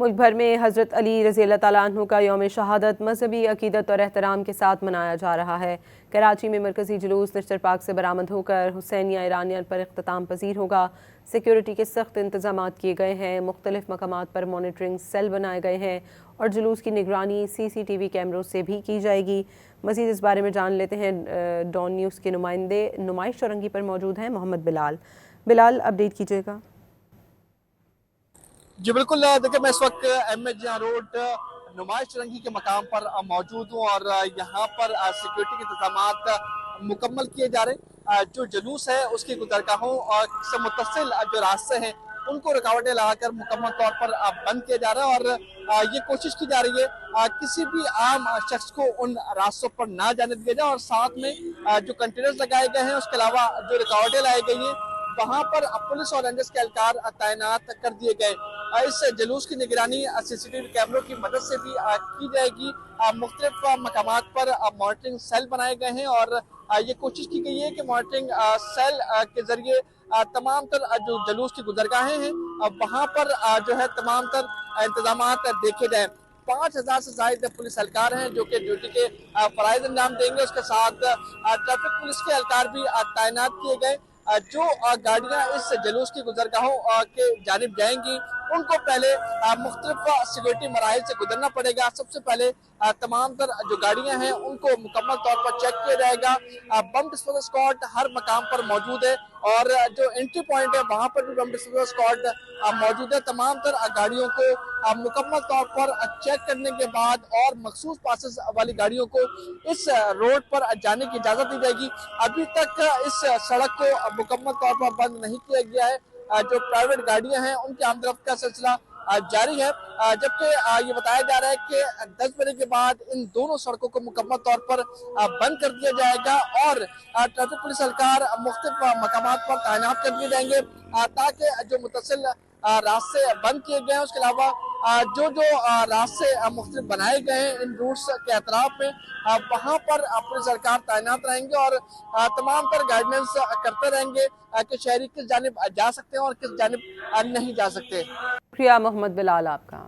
ملک بھر میں حضرت علی رضی اللہ تعالیٰ عنہ کا یوم شہادت مذہبی عقیدت اور احترام کے ساتھ منایا جا رہا ہے۔ کراچی میں مرکزی جلوس نشتر پارک سے برآمد ہو کر حسینیہ ایرانیہ پر اختتام پذیر ہوگا۔ سیکیورٹی کے سخت انتظامات کیے گئے ہیں، مختلف مقامات پر مانیٹرنگ سیل بنائے گئے ہیں اور جلوس کی نگرانی CCTV کیمروں سے بھی کی جائے گی۔ مزید اس بارے میں جان لیتے ہیں، ڈان نیوز کے نمائندے نمائش چورنگی پر موجود ہیں محمد بلال، اپڈیٹ کیجیے گا۔ جی بالکل، دیکھیں میں اس وقت MH روڈ نمائش چورنگی کے مقام پر موجود ہوں اور یہاں پر سیکیورٹی کے انتظامات مکمل کیے جا رہے ہیں۔ جو جلوس ہے اس کی گزرگاہوں اور سے متصل جو راستے ہیں ان کو رکاوٹیں لگا کر مکمل طور پر بند کیا جا رہا ہے اور یہ کوشش کی جا رہی ہے کسی بھی عام شخص کو ان راستوں پر نہ جانے دیا جائے، اور ساتھ میں جو کنٹینرز لگائے گئے ہیں اس کے علاوہ جو رکاوٹیں لائی گئی ہیں وہاں پر پولیس اور رینجرز کے اہلکار تعینات کر دیے گئے۔ اس جلوس کی نگرانی CCTV کیمروں کی مدد سے بھی کی جائے گی۔ مختلف مقامات پر مانیٹرنگ سیل بنائے گئے ہیں اور یہ کوشش کی گئی ہے کہ مانیٹرنگ سیل کے ذریعے تمام تر جو جلوس کی گزرگاہیں ہیں وہاں پر جو ہے تمام تر انتظامات دیکھے جائیں۔ 5000 سے زائد پولیس اہلکار ہیں جو کہ ڈیوٹی کے فرائض انجام دیں گے۔ اس کے ساتھ ٹریفک پولیس کے اہلکار بھی تعینات کیے گئے۔ جو گاڑیاں اس جلوس کی گزرگاہوں کے جانب جائیں گی ان کو پہلے مختلف سیکورٹی مراحل سے گزرنا پڑے گا۔ سب سے پہلے تمام تر جو گاڑیاں ہیں ان کو مکمل طور پر چیک کیا جائے گا۔ بم ڈسپوزل اسکواڈ ہر مقام پر موجود ہے اور جو انٹری پوائنٹ ہے وہاں پر بھی بم ڈسپوزل اسکواڈ موجود ہے۔ تمام تر گاڑیوں کو مکمل طور پر چیک کرنے کے بعد اور مخصوص پاسز والی گاڑیوں کو اس روڈ پر جانے کی اجازت دی جائے گی۔ ابھی تک اس سڑک کو مکمل طور پر بند نہیں کیا گیا ہے۔ جو پرائیویٹ گاڑیاں ہیں ان کی آمد رفت کا سلسلہ جاری ہے، جبکہ یہ بتایا جا رہا ہے کہ 10 بجے کے بعد ان دونوں سڑکوں کو مکمل طور پر بند کر دیا جائے گا اور ٹریفک پولیس اہلکار مختلف مقامات پر تعینات کر دیے جائیں گے تاکہ جو متصل راستے بند کیے گئے ہیں اس کے علاوہ جو راستے مختلف بنائے گئے ہیں ان روٹس کے اطراف میں وہاں پر پولیس اہلکار تعینات رہیں گے اور تمام تر گائیڈنس کرتے رہیں گے کہ شہری کس جانب جا سکتے ہیں اور کس جانب نہیں جا سکتے۔ شکریہ محمد بلال آپ کا۔